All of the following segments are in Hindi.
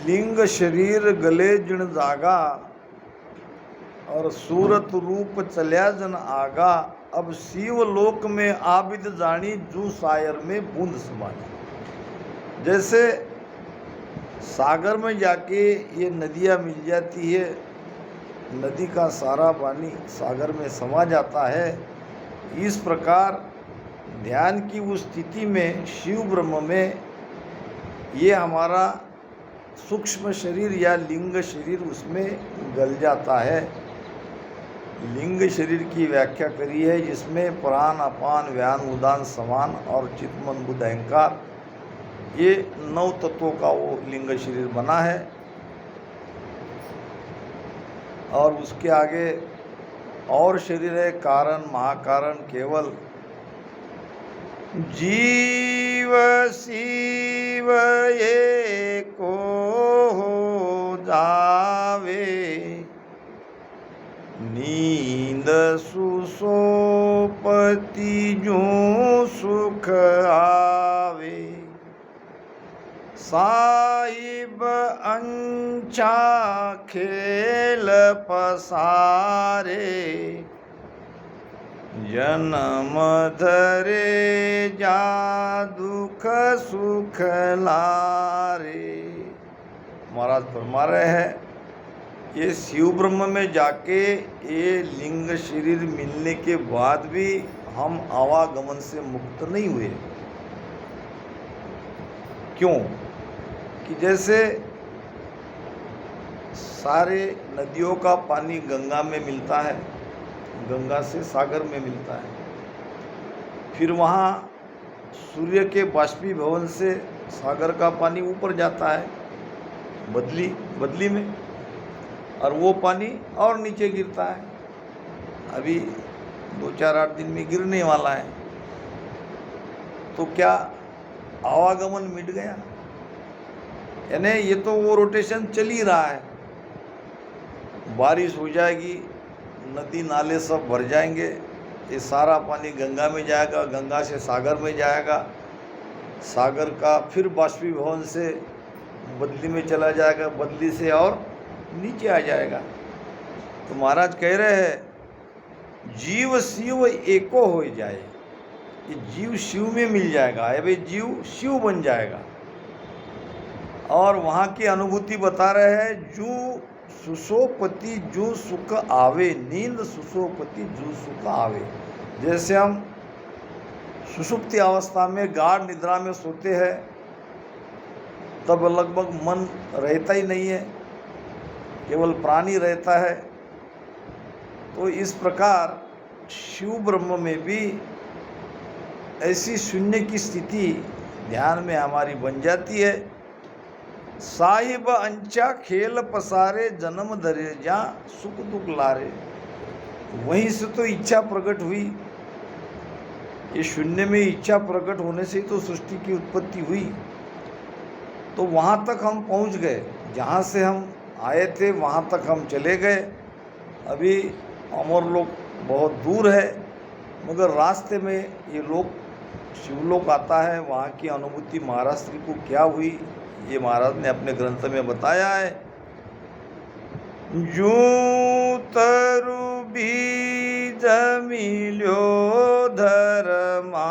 लिंग शरीर गले जिण जागा, और सूरत रूप चल्या जन आगा। अब शिव लोक में आबिद जानी, जू सायर में बूंद समानी। जैसे सागर में जाके ये नदियाँ मिल जाती है, नदी का सारा पानी सागर में समा जाता है, इस प्रकार ध्यान की उस स्थिति में शिव ब्रह्म में ये हमारा सूक्ष्म शरीर या लिंग शरीर उसमें गल जाता है। लिंग शरीर की व्याख्या करी है जिसमें प्राण अपान व्यान उदान समान और चित्त मन बुद्ध अहंकार, ये 9 तत्वों का वो लिंग शरीर बना है। और उसके आगे और शरीर है कारण महाकारण केवल। जीव शिव एको हो जावे, नींद सुसोपति जो सुख आवे। साहिब अंचा खेल पसारे, जन्म धरे जा दुख सुख लारे। महाराज फरमा रहे हैं ये शिव ब्रह्म में जाके ये लिंग शरीर मिलने के बाद भी हम आवागमन से मुक्त नहीं हुए। क्यों? कि जैसे सारे नदियों का पानी गंगा में मिलता है, गंगा से सागर में मिलता है, फिर वहाँ सूर्य के बाष्पीभवन से सागर का पानी ऊपर जाता है बदली में, और वो पानी और नीचे गिरता है। अभी 2-4-8 दिन में गिरने वाला है। तो क्या आवागमन मिट गया? यानी ये तो वो रोटेशन चल ही रहा है। बारिश हो जाएगी, नदी नाले सब भर जाएंगे, ये सारा पानी गंगा में जाएगा, गंगा से सागर में जाएगा, सागर का फिर बाष्पीभवन से बदली में चला जाएगा, बदली से और नीचे आ जाएगा। तो महाराज कह रहे हैं जीव शिव एको हो जाए, ये जीव शिव में मिल जाएगा। भाई जीव शिव बन जाएगा। और वहाँ की अनुभूति बता रहे हैं जू सुसोपति जू सुख आवे, नींद सुसोपति जू सुख आवे। जैसे हम सुषुप्ति अवस्था में गाढ़ निद्रा में सोते हैं, तब लगभग मन रहता ही नहीं है, केवल प्राण ही रहता है। तो इस प्रकार शिव ब्रह्म में भी ऐसी शून्य की स्थिति ध्यान में हमारी बन जाती है। साहिब अंचा खेल पसारे, जन्म धरे जा सुख दुख लारे। वहीं से तो इच्छा प्रकट हुई, ये शून्य में इच्छा प्रकट होने से ही तो सृष्टि की उत्पत्ति हुई। तो वहाँ तक हम पहुँच गए, जहाँ से हम आए थे वहाँ तक हम चले गए। अभी अमर लोक बहुत दूर है, मगर रास्ते में ये लोक शिवलोक आता है। वहाँ की अनुभूति महाराज श्री को क्या हुई, ये महाराज ने अपने ग्रंथ में बताया है। जूं तरु बीज मिल्यो धरमाई,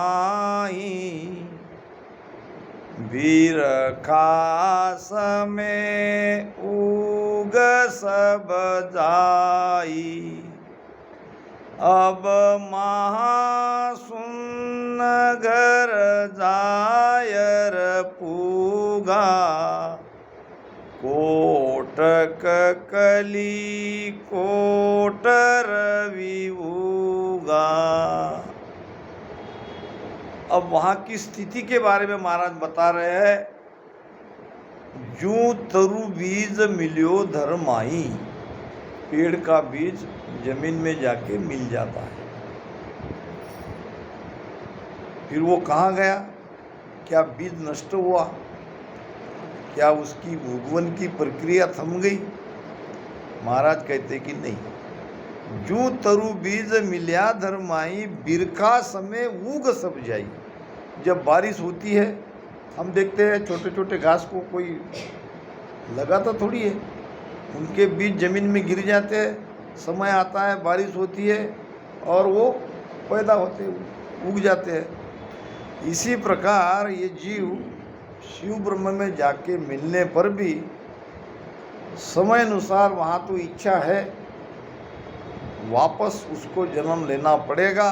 वीर खास में उग सब जाई। अब महासुन घर जायर पूगा, कोटक कली कोट रवि उगा। अब वहाँ की स्थिति के बारे में महाराज बता रहे हैं। जूं तरु बीज मिल्यो धरमाई, पेड़ का बीज जमीन में जाके मिल जाता है, फिर वो कहाँ गया? क्या बीज नष्ट हुआ? क्या उसकी भुगवन की प्रक्रिया थम गई? महाराज कहते कि नहीं। जूं तरु बीज मिल्या धरमाई, बिरखा समय उग सब जाई। जब बारिश होती है, हम देखते हैं छोटे छोटे घास को कोई लगाता थोड़ी है, उनके बीज जमीन में गिर जाते हैं, समय आता है, बारिश होती है और वो पैदा होते उग जाते हैं। इसी प्रकार ये जीव शिव ब्रह्म में जाके मिलने पर भी समय अनुसार वहाँ तो इच्छा है, वापस उसको जन्म लेना पड़ेगा।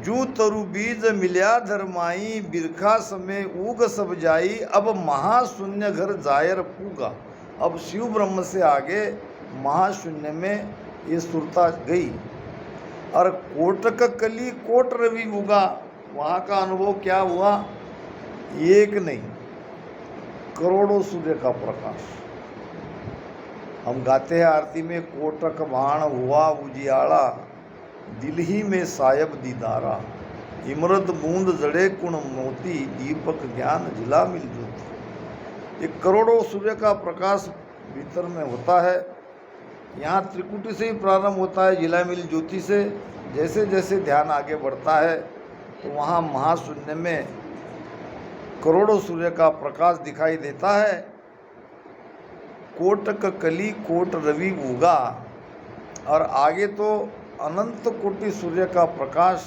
जू तरु बीज मिल्या धर्माई, बिरखा समय उग सब जाई, अब महाशून्य घर जायर पूगा। अब शिव ब्रह्म से आगे महाशून्य में ये सुरता गई और कोटक कली कोट रवि उगा। वहाँ का अनुभव क्या हुआ? एक नहीं, करोड़ों सूर्य का प्रकाश। हम गाते हैं आरती में, कोटक बाण हुआ उजियाला, दिल ही में सायब दीदारा, इमरत बूंद जड़े कुण मोती, दीपक ज्ञान जिला मिल ज्योति। ये करोड़ों सूर्य का प्रकाश भीतर में होता है। यहाँ त्रिकुटी से ही प्रारंभ होता है, जिला मिल ज्योति से। जैसे जैसे ध्यान आगे बढ़ता है तो वहाँ महाशून्य में करोड़ों सूर्य का प्रकाश दिखाई देता है। कोटक कली कोट रवि उगा, और आगे तो अनंत कोटि सूर्य का प्रकाश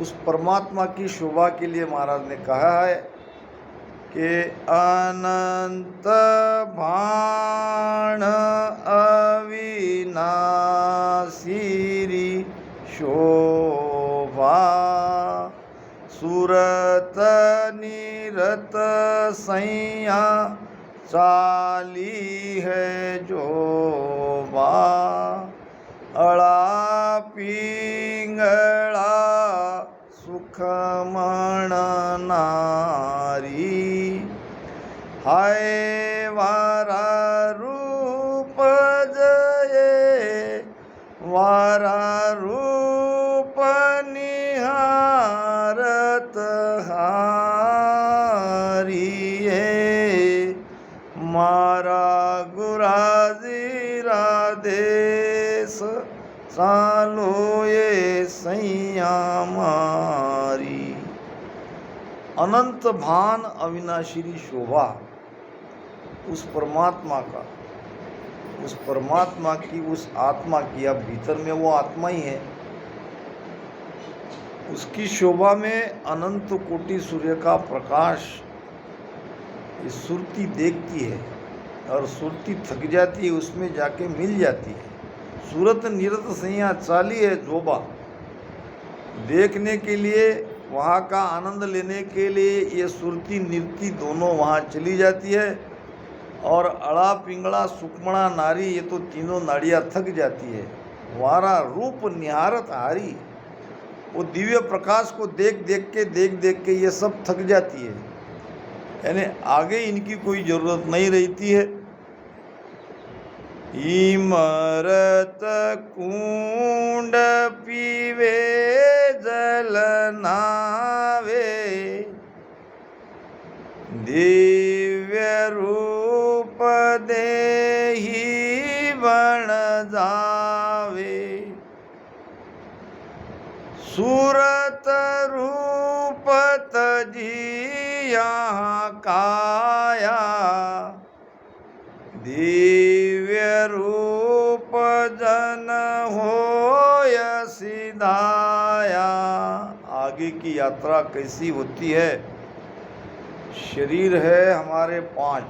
उस परमात्मा की शोभा के लिए महाराज ने कहा है कि अनंत भाण अविनाशी शोभा, सुरत निरत सैया चाली है जोबा, अड़ा पिंगला सुखमण नारी, हाय वारा रूप जये, वारा रूप निहारत हारिये, मारा गुराजी राधेश सालो ये सैया मारी। अनंत भान अविनाशी शोभा उस परमात्मा का, उस परमात्मा की, उस आत्मा की। अब भीतर में वो आत्मा ही है, उसकी शोभा में अनंत कोटि सूर्य का प्रकाश ये सुरती देखती है और सुरती थक जाती है, उसमें जाके मिल जाती है। सूरत निरत सैया चाली है जोबा, देखने के लिए, वहाँ का आनंद लेने के लिए ये सुरती नृत्य दोनों वहाँ चली जाती है। और अड़ा पिंगड़ा सुकमणा नारी, ये तो तीनों नाड़ियाँ थक जाती है। वारा रूप निहारत हारी, वो दिव्य प्रकाश को देख देख के ये सब थक जाती है, यानी आगे इनकी कोई ज़रूरत नहीं रहती है। इमरत कुंड पीवे जल नावे, दिव्य रूप देहि बन जावे, सूरत रूप तजी यहाँ काया, दिव्य रूप जन होय सिधाया। आगे की यात्रा कैसी होती है? शरीर है हमारे 5,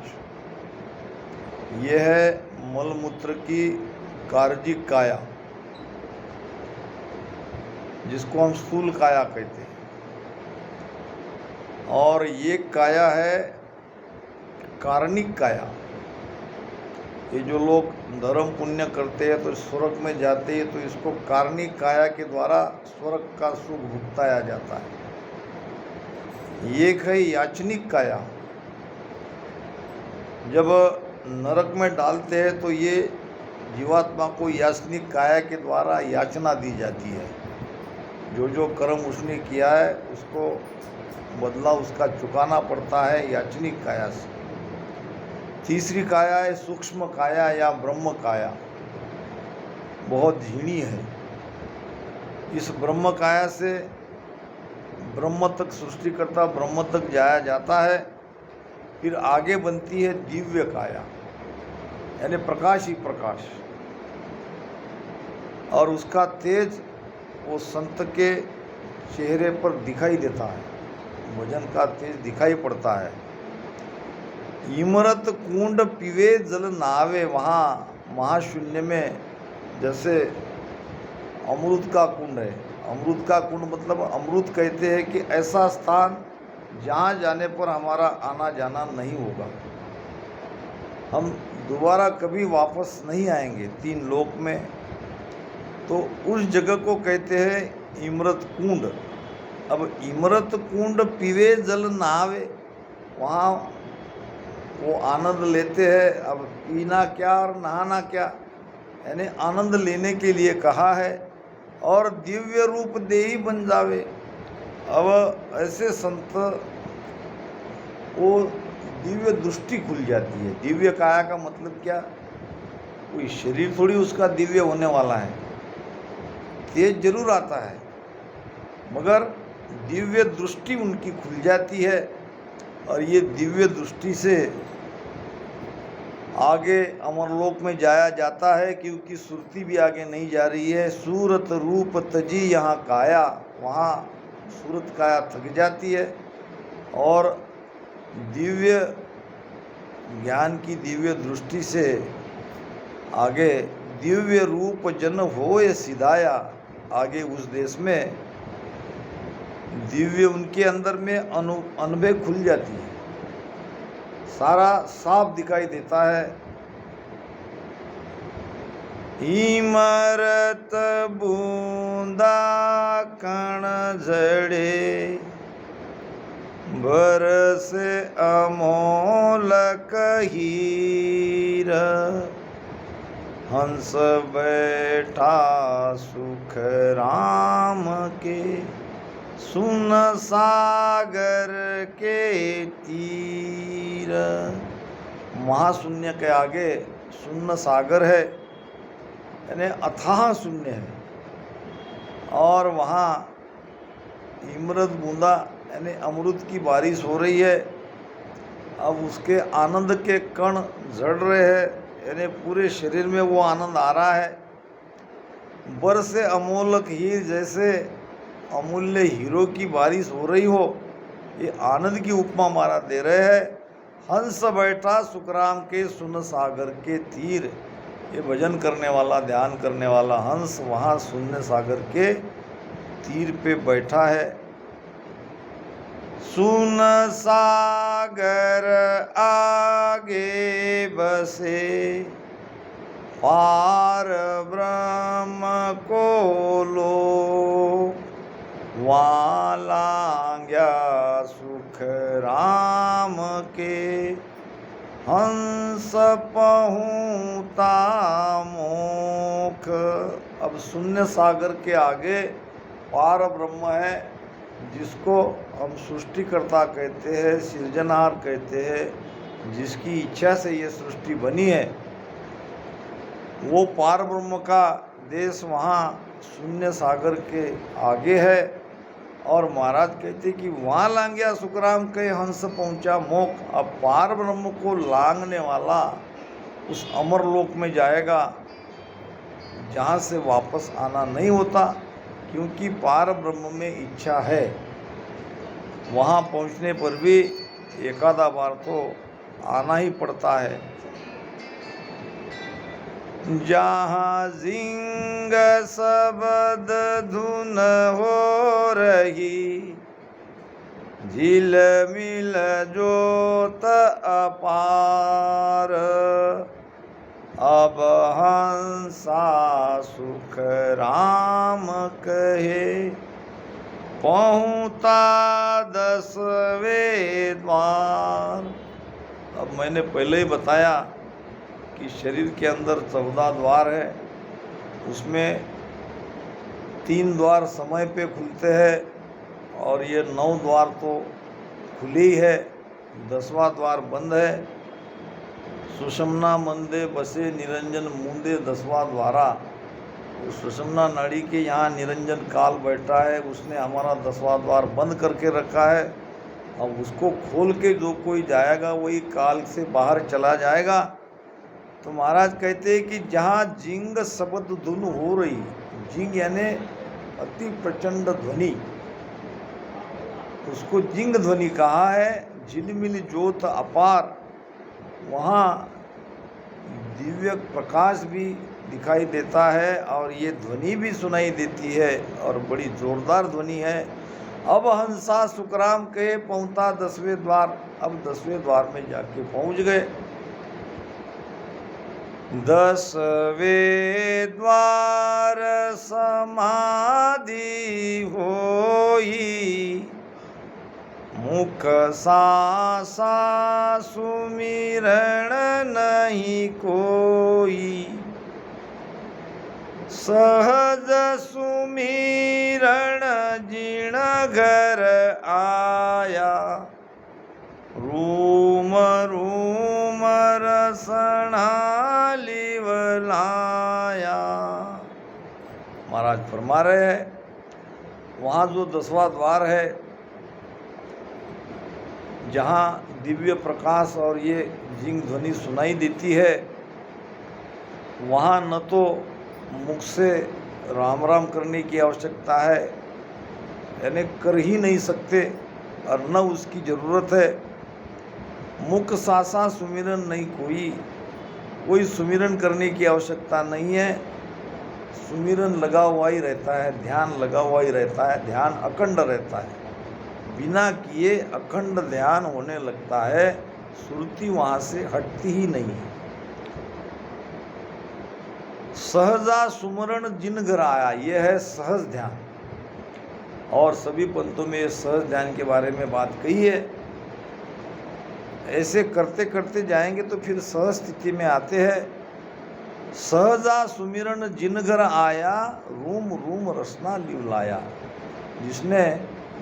यह है मलमूत्र की कार्जिक काया, जिसको हम स्थूल काया कहते हैं। और ये काया है कारणिक काया। ये जो लोग धर्म पुण्य करते हैं तो स्वर्ग में जाते हैं, तो इसको कारणिक काया के द्वारा स्वर्ग का सुख भुगताया जाता है। एक है याचनिक काया, जब नरक में डालते हैं तो ये जीवात्मा को याचनिक काया के द्वारा याचना दी जाती है। जो जो कर्म उसने किया है उसको बदला उसका चुकाना पड़ता है याचनिक काया से। तीसरी काया है सूक्ष्म काया या ब्रह्म काया, बहुत धीणी है। इस ब्रह्म काया से ब्रह्म तक, सृष्टिकर्ता ब्रह्म तक जाया जाता है। फिर आगे बनती है दिव्य काया, यानी प्रकाश ही प्रकाश, और उसका तेज वो संत के चेहरे पर दिखाई देता है, भजन का तेज दिखाई पड़ता है। इमरत कुंड पीवे जल नावे, वहाँ महाशून्य में जैसे अमृत का कुंड है। अमृत का कुंड मतलब अमृत कहते हैं कि ऐसा स्थान जहाँ जाने पर हमारा आना जाना नहीं होगा, हम दोबारा कभी वापस नहीं आएंगे 3 लोक में, तो उस जगह को कहते हैं इमरत कुंड। अब इमरत कुंड पीवे जल नहावे, वहाँ वो आनंद लेते हैं। अब पीना क्या और नहाना क्या, यानी आनंद लेने के लिए कहा है। और दिव्य रूप देही बन जावे, अब ऐसे संत वो दिव्य दृष्टि खुल जाती है। दिव्य काया का मतलब क्या, कोई शरीर थोड़ी उसका दिव्य होने वाला है, तेज जरूर आता है, मगर दिव्य दृष्टि उनकी खुल जाती है। और ये दिव्य दृष्टि से आगे अमरलोक में जाया जाता है, क्योंकि सुरती भी आगे नहीं जा रही है। सूरत रूप तजी यहाँ काया, वहाँ सूरत काया थक जाती है और दिव्य ज्ञान की दिव्य दृष्टि से आगे दिव्य रूप जन होए सिधाया, आगे उस देश में दिव्य उनके अंदर में अनुभव खुल जाती है, सारा साफ दिखाई देता है। इमरत बूंदा कण जड़े, बरस अमोलक हीर, हंस बैठा सुख राम के, सुन सागर के तीर। महाशून्य के आगे शून्य सागर है, यानी अथाह शून्य है, और वहाँ इमरत बूंदा यानी अमृत की बारिश हो रही है। अब उसके आनंद के कण झड़ रहे हैं, यानी पूरे शरीर में वो आनंद आ रहा है। बरसे अमोलक हीर, जैसे अमूल्य हीरो की बारिश हो रही हो, ये आनंद की उपमा महाराज दे रहे हैं। हंस बैठा सुखराम के, सुन सागर के तीर, ये भजन करने वाला, ध्यान करने वाला हंस वहाँ शून्य सागर के तीर पे बैठा है। सुन सागर आगे बसे, पार ब्रह्म को लो, वालांग्या सुख राम के, हंस पहुँता मोख। अब शून्य सागर के आगे पार ब्रह्म है, जिसको हम सृष्टिकर्ता कहते हैं, सृजनहार कहते हैं, जिसकी इच्छा से ये सृष्टि बनी है, वो पार ब्रह्म का देश वहाँ शून्य सागर के आगे है। और महाराज कहते कि वहाँ लांघ्या सुखराम के, हंस पहुँचा मोख। अब पार ब्रह्म को लांघने वाला उस अमर लोक में जाएगा, जहाँ से वापस आना नहीं होता, क्योंकि पार ब्रह्म में इच्छा है। वहाँ पहुँचने पर भी एकाधा बार तो आना ही पड़ता है। जहाँ जिंग शब्द धुन हो रही, झिल मिल जोत अपार, अब हंसा सुख राम कहे, पहुँता 10वें द्वार। अब मैंने पहले ही बताया कि शरीर के अंदर 14 द्वार है, उसमें 3 द्वार समय पे खुलते हैं और ये 9 द्वार तो खुले ही है, 10वां द्वार बंद है। सुषुम्ना मंदे बसे निरंजन मूंदे 10वां द्वारा, सुषुम्ना नाड़ी के यहाँ निरंजन काल बैठा है, उसने हमारा 10वां द्वार बंद करके रखा है। अब उसको खोल के जो कोई जाएगा वही काल से बाहर चला जाएगा। तो महाराज कहते हैं कि जहाँ जिंग शब्द धुन हो रही, जिंग यानी अति प्रचंड ध्वनि, उसको जिंग ध्वनि कहा है। झिलमिल ज्योत अपार, वहाँ दिव्य प्रकाश भी दिखाई देता है और ये ध्वनि भी सुनाई देती है और बड़ी जोरदार ध्वनि है। अब हंसा सुखराम के पहुँचा 10वें द्वार, अब 10वें द्वार में जाके पहुँच गए। 10वें द्वार समाधि होई, मुख सासा सुमिरण नहीं कोई, सहज सुमिरण जिण घर आया, रूम रूम रसना लिवलाया। महाराज फरमा रहे हैं वहाँ जो 10वां द्वार है, जहाँ दिव्य प्रकाश और ये जिंग ध्वनि सुनाई देती है, वहाँ न तो मुख से राम राम करने की आवश्यकता है, यानी कर ही नहीं सकते, और न उसकी ज़रूरत है। मुख सासा सुमिरन नहीं कोई सुमिरन करने की आवश्यकता नहीं है। सुमिरन लगा हुआ ही रहता है, ध्यान लगा हुआ ही रहता है, ध्यान अखंड रहता है, बिना किए अखंड ध्यान होने लगता है, सुरती वहाँ से हटती ही नहीं है। सहजा सुमरण जिन घर आया, ये है सहज ध्यान, और सभी पंथों में सहज ध्यान के बारे में बात कही है। ऐसे करते करते जाएंगे तो फिर सहज स्थिति में आते हैं। सहजा सुमिरन जिन घर आया, रूम रूम रसना लिवलाया, जिसने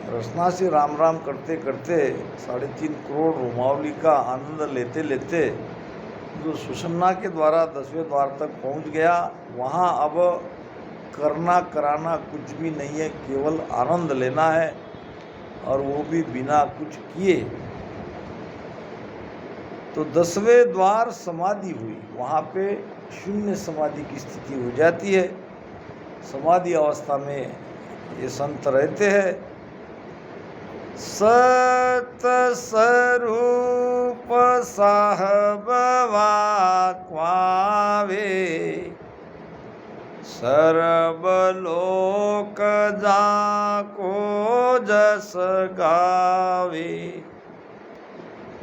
रसना से राम राम करते करते 3.5 करोड़ रोमावली का आनंद लेते लेते जो सुषमना के द्वारा 10वें द्वार तक पहुंच गया, वहाँ अब करना कराना कुछ भी नहीं है, केवल आनंद लेना है, और वो भी बिना कुछ किए। तो 10वें द्वार समाधि हुई, वहाँ पे शून्य समाधि की स्थिति हो जाती है। समाधि अवस्था में ये संत रहते हैं। सत स्वरूप साहब वाक्वावे, सर्व लोक जाको जस गावे,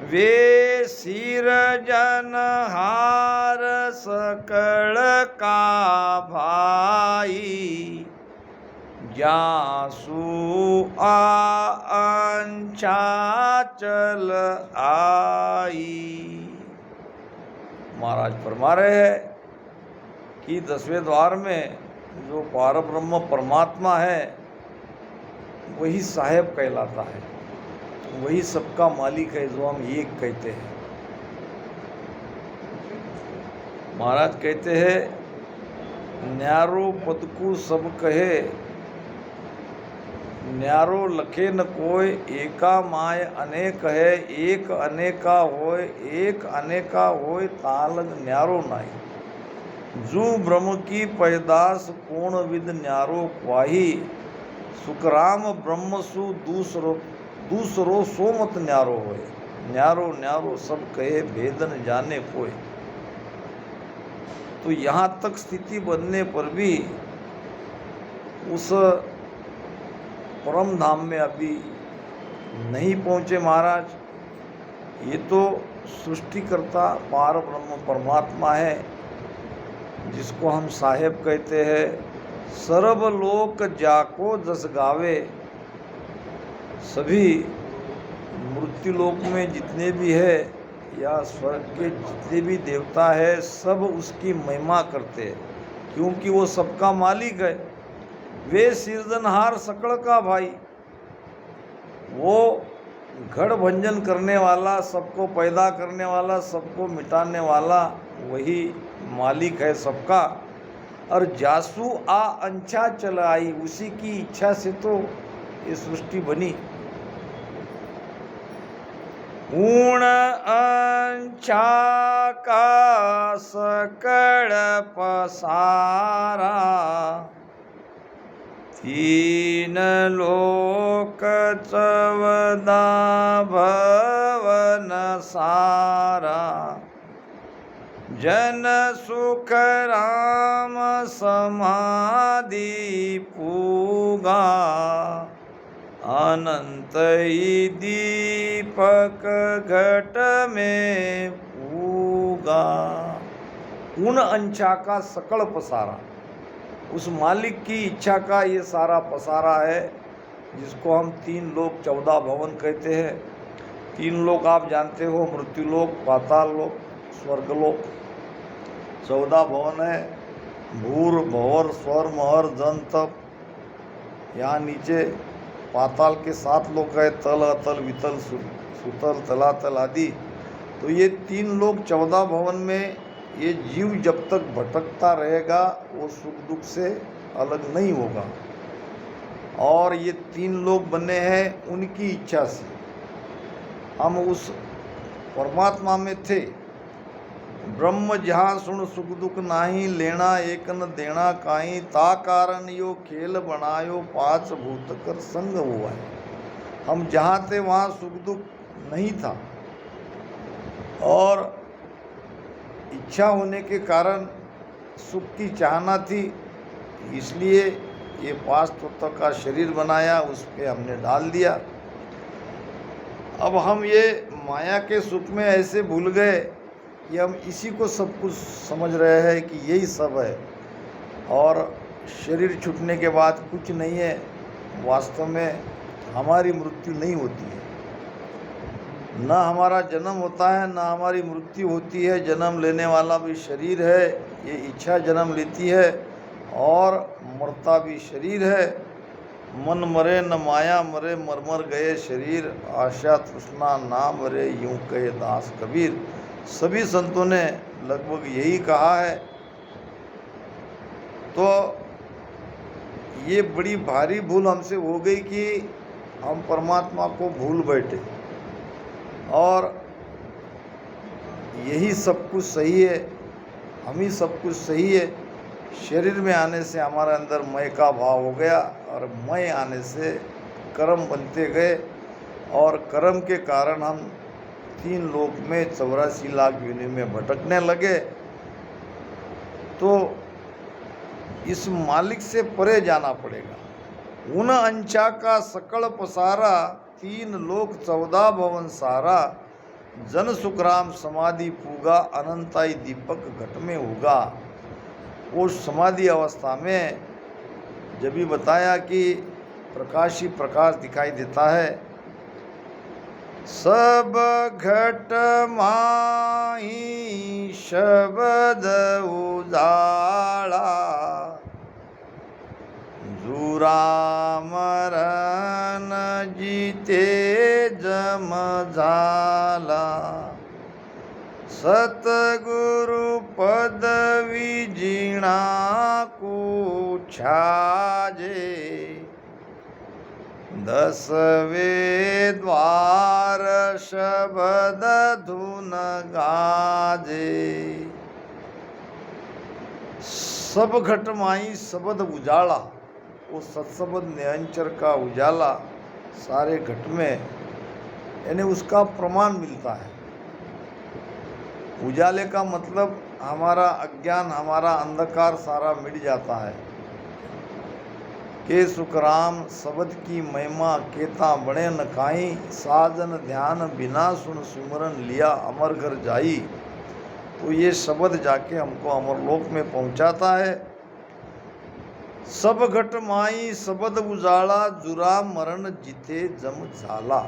वे सिर जनहार सकल का भाई, जासु अंचा चल आई। महाराज फरमा रहे हैं कि 10वें द्वार में जो पारब्रह्म परमात्मा है वही साहेब कहलाता है, वही सबका मालिक है, जो हम एक कहते हैं। महाराज कहते हैं न्यारो पद को सब कहे, न्यारो लखे न कोय, एका माय अनेक है, एक अनेका होय, एक अनेका होय, तालग न्यारो नाई, जू ब्रह्म की पैदास पूर्ण विद न्यारो क्वाही, सुखराम ब्रह्म सु दूसरो सो मत न्यारो होय, न्यारो न्यारो सब कहे भेदन जाने कोय। तो यहाँ तक स्थिति बनने पर भी उस परम धाम में अभी नहीं पहुँचे महाराज। ये तो सृष्टिकर्ता पार ब्रह्म परमात्मा है, जिसको हम साहेब कहते हैं। सर्वलोक जाको जस गावे, सभी मृत्युलोक में जितने भी है या स्वर्ग के जितने भी देवता है, सब उसकी महिमा करते हैं, क्योंकि वो सबका मालिक है। वे सिरजनहार सकल का भाई, वो घड़ भंजन करने वाला, सबको पैदा करने वाला, सबको मिटाने वाला, वही मालिक है सबका। और जासू आ अंछा चल आई, उसी की इच्छा से तो ये सृष्टि बनी। ऊण अंचा का सकळ पसारा, तीन लोक 14 भवन सारा, जन सुख राम समाधि पूगा, अनंत ही दीपक घट में पूगा। उन अंचा का सकल पसारा, उस मालिक की इच्छा का ये सारा पसारा है, जिसको हम 3 लोक 14 भवन कहते हैं। 3 लोक आप जानते हो, मृत्युलोक, पाताल लोक, स्वर्गलोक। 14 भवन है, भूर भवर स्वर महर जन तप। यहाँ नीचे पाताल के 7 लोक है, तल अतल वितल सुतल तलातल आदि। तो ये 3 लोक 14 भवन में ये जीव जब तक भटकता रहेगा वो सुख दुख से अलग नहीं होगा। और ये 3 लोक बने हैं उनकी इच्छा से। हम उस परमात्मा में थे। ब्रह्म जहाँ सुन सुख दुख नाही, लेना एक न देना काई, ता कारण यो खेल बनायो, 5 भूत कर संग हुआ है। हम जहाँ थे वहाँ सुख दुख नहीं था, और इच्छा होने के कारण सुख की चाहना थी, इसलिए ये 5 तत्व का शरीर बनाया, उस पर हमने डाल दिया। अब हम ये माया के सुख में ऐसे भूल गए कि हम इसी को सब कुछ समझ रहे हैं कि यही सब है, और शरीर छूटने के बाद कुछ नहीं है। वास्तव में हमारी मृत्यु नहीं होती है, ना हमारा जन्म होता है, ना हमारी मृत्यु होती है। जन्म लेने वाला भी शरीर है, ये इच्छा जन्म लेती है, और मरता भी शरीर है। मन मरे न माया मरे, मर मर गए शरीर, आशा तृष्णा ना मरे, यूं कहे दास कबीर। सभी संतों ने लगभग यही कहा है। तो ये बड़ी भारी भूल हमसे हो गई कि हम परमात्मा को भूल बैठे, और यही सब कुछ सही है, हम ही सब कुछ सही है। शरीर में आने से हमारे अंदर मय का भाव हो गया, और मय आने से कर्म बनते गए, और कर्म के कारण हम 3 लोक में 84 लाख योनि में भटकने लगे। तो इस मालिक से परे जाना पड़ेगा। उन अंचा का सकल पसारा, 3 लोक 14 भवन सारा, जन सुखराम समाधि पूगा, अनंताई दीपक घट में होगा। उस समाधि अवस्था में जब भी बताया कि प्रकाश ही प्रकाश दिखाई देता है। सब घट माही शब्द उजाला, जुरा मरण जीते जम झाला, सतगुरु पदवी जीणा को छाजे, 10वें द्वार शब्द धुन गाजे। सब घट माई शब्द उजाला, वो सत्सबद निरंचर का उजाला सारे घट में, यानी उसका प्रमाण मिलता है। उजाले का मतलब हमारा अज्ञान, हमारा अंधकार सारा मिट जाता है। के सुखराम शब्द की महिमा केता बड़े न काई, साजन ध्यान बिना सुन सुमरन लिया अमर घर जाई। तो ये शब्द जाके हमको अमरलोक में पहुंचाता है। सब घट माई शब्द उजाला, जुरा मरण जीते जम झाला।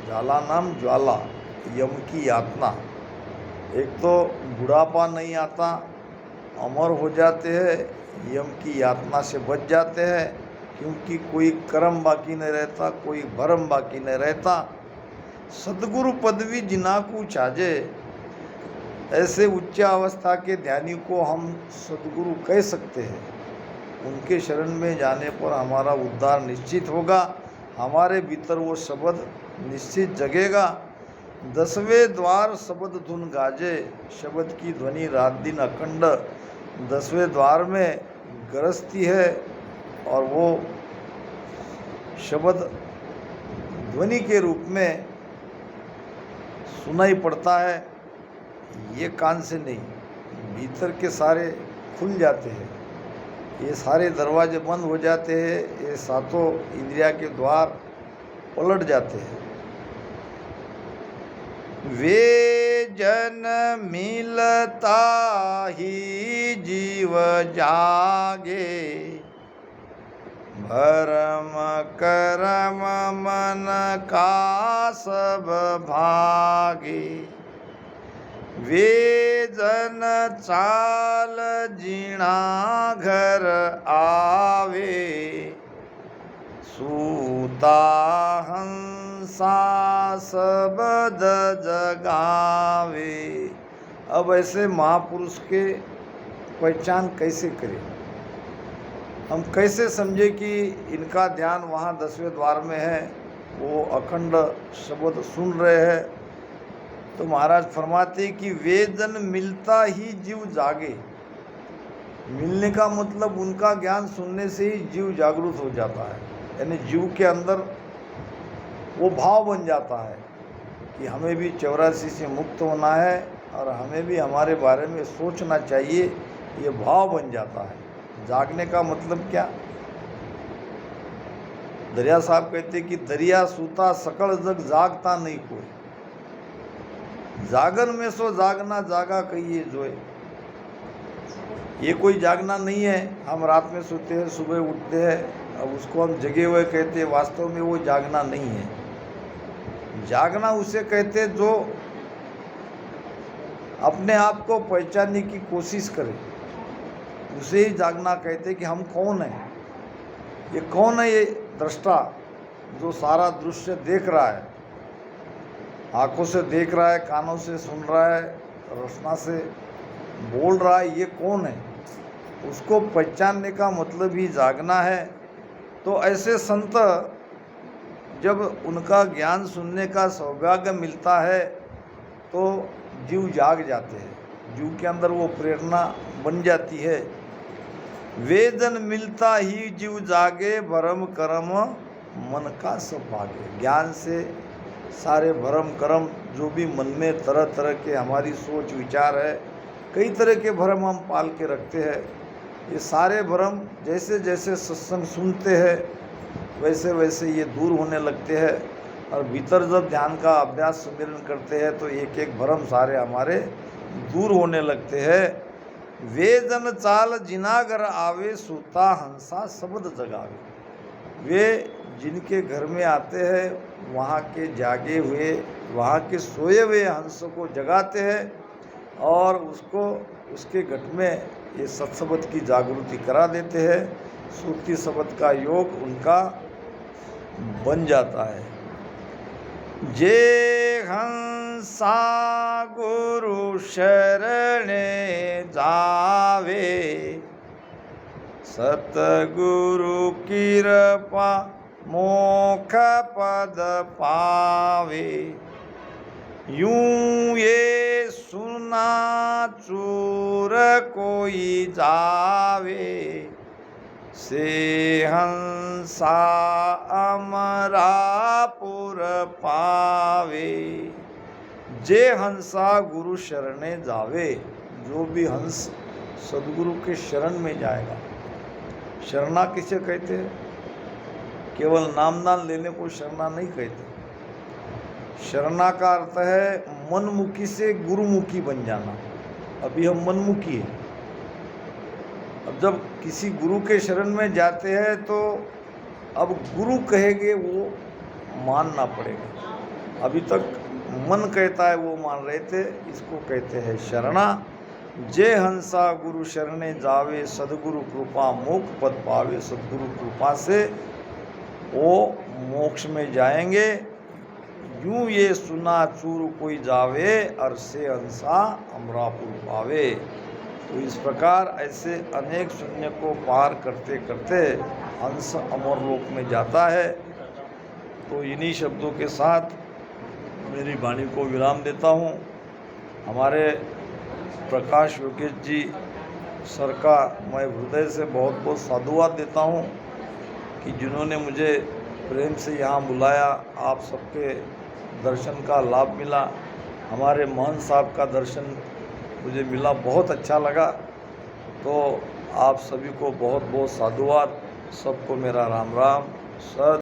झाला नाम ज्वाला, यम की यातना। एक तो बुढ़ापा नहीं आता, अमर हो जाते हैं, यम की यातना से बच जाते हैं, क्योंकि कोई कर्म बाकी नहीं रहता, कोई भरम बाकी नहीं रहता। सदगुरु पदवी जिनाकू छाजे, ऐसे उच्च अवस्था के ध्यानी को हम सदगुरु कह सकते हैं। उनके शरण में जाने पर हमारा उद्धार निश्चित होगा, हमारे भीतर वो शब्द निश्चित जगेगा। 10वें द्वार शब्द धुन गाजे, शब्द की ध्वनि रात दिन अखंड 10वें द्वार में गरजती है और वो शब्द ध्वनि के रूप में सुनाई पड़ता है। ये कान से नहीं, भीतर के सारे खुल जाते हैं, ये सारे दरवाजे बंद हो जाते हैं, ये सातों इंद्रिया के द्वार पलट जाते हैं। वे जन मिलता ही जीव जागे, भरम करम मन का सब भागे। वे जन चाल जीणा घर आवे, सूता हंसा सबद जगावे। अब ऐसे महापुरुष के पहचान कैसे करें? हम कैसे समझे कि इनका ध्यान वहाँ 10वें द्वार में है, वो अखंड शब्द सुन रहे हैं? तो महाराज फरमाते कि वेदन मिलता ही जीव जागे। मिलने का मतलब उनका ज्ञान सुनने से ही जीव जागरूक हो जाता है, यानी जीव के अंदर वो भाव बन जाता है कि हमें भी 84 से मुक्त होना है और हमें भी हमारे बारे में सोचना चाहिए। ये भाव बन जाता है। जागने का मतलब क्या? दरिया साहब कहते कि दरिया सूता सकल जग जागता नहीं कोई, जागन में सो जागना जागा कहिए जोए। ये कोई जागना नहीं है। हम रात में सोते हैं, सुबह उठते हैं, अब उसको हम जगे हुए कहते हैं, वास्तव में वो जागना नहीं है। जागना उसे कहते जो अपने आप को पहचानने की कोशिश करे, उसे ही जागना कहते कि हम कौन हैं। ये कौन है? ये दृष्टा जो सारा दृश्य देख रहा है, आंखों से देख रहा है, कानों से सुन रहा है, रसना से बोल रहा है, ये कौन है? उसको पहचानने का मतलब ही जागना है। तो ऐसे संत जब उनका ज्ञान सुनने का सौभाग्य मिलता है तो जीव जाग जाते हैं, जीव के अंदर वो प्रेरणा बन जाती है। वेदन मिलता ही जीव जागे, भरम कर्म मन का सब भागे। ज्ञान से सारे भरम कर्म जो भी मन में तरह तरह के हमारी सोच विचार है, कई तरह के भरम हम पाल के रखते हैं, ये सारे भरम जैसे जैसे सत्संग सुनते हैं वैसे वैसे ये दूर होने लगते हैं। और भीतर जब ध्यान का अभ्यास सुमिरन करते हैं तो एक एक भरम सारे हमारे दूर होने लगते हैं। वे जन चाल जिनागर आवे, सूता हंसा शब्द जगावे। वे जिनके घर में आते हैं वहाँ के जागे हुए, वहाँ के सोए हुए हंस को जगाते हैं और उसको उसके घट में ये सत्शब्द की जागृति करा देते हैं। सूती शब्द का योग उनका बन जाता है। जे हंसा गुरु शरणे जावे, सतगुरु कृपा मोक्ष पद पावे। यूं ये सुना चूर कोई जावे, से हंसा अमरापुर पावे। जे हंसा गुरु शरणे जावे, जो भी हंस सदगुरु के शरण में जाएगा। शरणा किसे कहते हैं? केवल नामदान लेने को शरणा नहीं कहते। शरणा का अर्थ है मनमुखी से गुरुमुखी बन जाना। अभी हम मनमुखी हैं, अब जब किसी गुरु के शरण में जाते हैं तो अब गुरु कहेंगे वो मानना पड़ेगा। अभी तक मन कहता है वो मान रहे थे, इसको कहते हैं शरणा। जे हंसा गुरु शरणे जावे, सदगुरु कृपा मोक्ष पद पावे। सदगुरु कृपा से वो मोक्ष में जाएंगे। यूं ये सुना चूर कोई जावे, और से हंसा अमरापुर पावे। तो इस प्रकार ऐसे अनेक शून्य को पार करते करते हंस अमर लोक में जाता है। तो इन्हीं शब्दों के साथ मेरी वाणी को विराम देता हूँ। हमारे प्रकाश योगेश जी सर का मैं हृदय से बहुत बहुत साधुवाद देता हूँ कि जिन्होंने मुझे प्रेम से यहाँ बुलाया। आप सबके दर्शन का लाभ मिला, हमारे महंत साहब का दर्शन मुझे मिला, बहुत अच्छा लगा। तो आप सभी को बहुत बहुत साधुवाद, सबको मेरा राम राम। सत